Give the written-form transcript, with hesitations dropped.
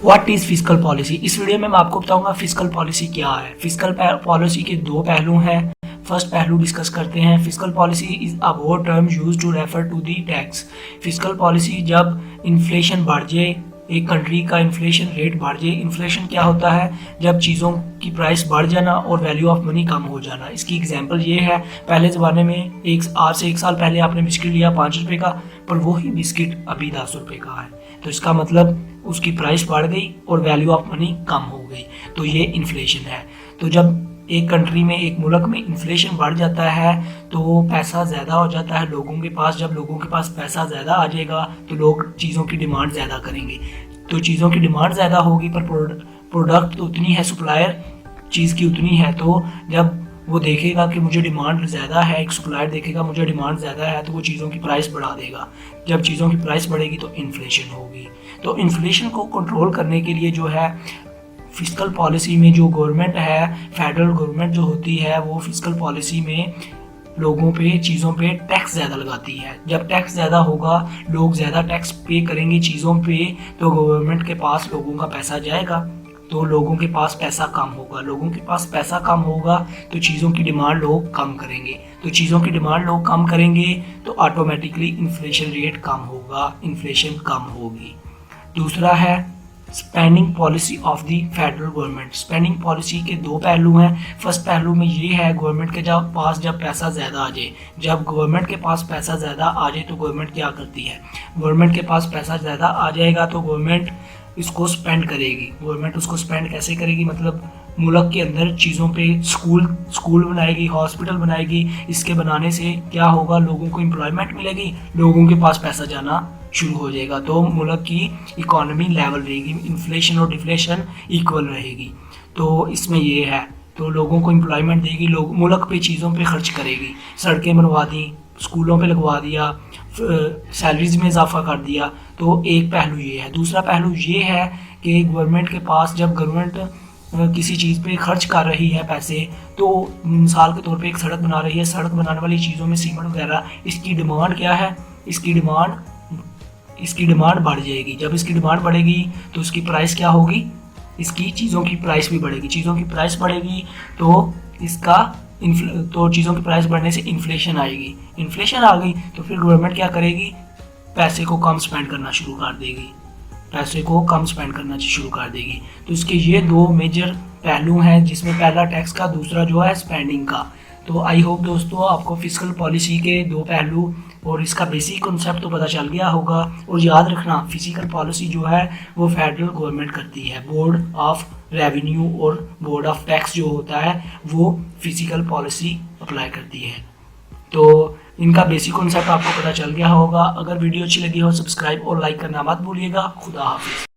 What is fiscal policy. इस video में मैं आपको बताऊंगा फिस्कल पॉलिसी क्या है। फिस्कल पॉलिसी के दो पहलू हैं। फर्स्ट पहलू डिस्कस करते हैं। Fiscal policy is a word term used to refer to the tax. Fiscal policy जब इन्फ्लेशन बढ़ जाए, एक कंट्री का इन्फ्लेशन रेट बढ़ जाए। इन्फ्लेशन क्या होता है? जब चीज़ों की प्राइस बढ़ जाना और वैल्यू ऑफ मनी कम हो जाना। इसकी एग्जांपल ये है, पहले ज़माने में आज से 1 साल पहले आपने बिस्किट लिया 5 रुपये का, पर वही बिस्किट अभी 10 रुपये का है। तो इसका मतलब उसकी प्राइस बढ़ गई और वैल्यू ऑफ मनी कम हो गई, तो ये इन्फ्लेशन है। तो जब एक कंट्री में, एक मुल्क में इन्फ्लेशन बढ़ जाता है तो पैसा ज़्यादा हो जाता है लोगों के पास। जब लोगों के पास पैसा ज़्यादा आ जाएगा तो लोग चीज़ों की डिमांड ज़्यादा करेंगे। तो चीज़ों की डिमांड ज़्यादा होगी पर प्रोडक्ट तो उतनी है, सप्लायर चीज़ की उतनी है। तो जब वो देखेगा कि मुझे डिमांड ज़्यादा है, एक सप्लायर देखेगा मुझे डिमांड ज़्यादा है, तो वो चीज़ों की प्राइस बढ़ा देगा। जब चीज़ों की प्राइस बढ़ेगी तो इन्फ्लेशन होगी। तो इन्फ्लेशन को कंट्रोल करने के लिए जो है फिस्कल पॉलिसी में जो गवर्नमेंट है, फेडरल गवर्नमेंट जो होती है, वो फिस्कल पॉलिसी में लोगों पे, चीज़ों पे टैक्स ज़्यादा लगाती है। जब टैक्स ज़्यादा होगा, लोग ज़्यादा टैक्स पे करेंगे चीज़ों पे, तो गवर्नमेंट के पास लोगों का पैसा जाएगा, तो लोगों के पास पैसा कम होगा। लोगों के पास पैसा कम होगा तो चीज़ों की डिमांड लोग कम करेंगे। तो चीज़ों की डिमांड लोग कम करेंगे तो ऑटोमेटिकली इन्फ्लेशन रेट कम होगा, इन्फ्लेशन कम होगी। दूसरा है spending policy of the federal government. Spending policy के दो पहलू हैं। फर्स्ट पहलू में ये है, गवर्नमेंट के पास जब पैसा ज़्यादा आ जाए, जब गवर्नमेंट के पास पैसा ज़्यादा आ जाए तो गवर्नमेंट क्या करती है? गवर्नमेंट के पास पैसा ज़्यादा आ जाएगा तो गवर्नमेंट इसको स्पेंड करेगी। गवर्नमेंट उसको स्पेंड कैसे करेगी? मतलब मुल्क के अंदर चीज़ों पे स्कूल बनाएगी, हॉस्पिटल बनाएगी। इसके बनाने से क्या होगा? लोगों को एम्प्लॉयमेंट मिलेगी, लोगों के पास पैसा जाना शुरू हो जाएगा, तो मुल्क की इकोनॉमी लेवल रहेगी, इन्फ्लेशन और डिफ्लेशन इक्वल रहेगी। तो इसमें ये है, तो लोगों को एम्प्लॉयमेंट देगी, लोग मुल्क पे चीज़ों पे खर्च करेगी। सड़कें बनवा दी, स्कूलों पे लगवा दिया, सैलरीज में इजाफा कर दिया। तो एक पहलू ये है। दूसरा पहलू ये है कि गवर्नमेंट के पास, जब गवर्नमेंट किसी चीज़ पे खर्च कर रही है पैसे, तो मिसाल के तौर पे एक सड़क बना रही है, सड़क बनाने वाली चीज़ों में सीमेंट वगैरह, इसकी डिमांड क्या है? इसकी डिमांड बढ़ जाएगी। जब इसकी डिमांड बढ़ेगी तो इसकी प्राइस क्या होगी? इसकी चीज़ों की प्राइस भी बढ़ेगी। चीज़ों की प्राइस बढ़ेगी तो चीज़ों की प्राइस बढ़ने से इन्फ्लेशन आएगी। इन्फ्लेशन आ गई तो फिर गवर्नमेंट क्या करेगी? पैसे को कम स्पेंड करना शुरू कर देगी, तो इसके ये दो मेजर पहलू हैं, जिसमें पहला टैक्स का, दूसरा जो है स्पेंडिंग का। तो आई होप दोस्तों आपको फिस्कल पॉलिसी के दो पहलू और इसका बेसिक कॉन्सेप्ट तो पता चल गया होगा। और याद रखना, फिस्कल पॉलिसी जो है वो फेडरल गवर्नमेंट करती है। बोर्ड ऑफ रेवेन्यू और बोर्ड ऑफ टैक्स जो होता है वो फिस्कल पॉलिसी अप्लाई करती है। तो इनका बेसिक कॉन्सेप्ट आपको पता चल गया होगा। अगर वीडियो अच्छी लगी हो, सब्सक्राइब और लाइक करना मत भूलिएगा। खुदा हाफिज़।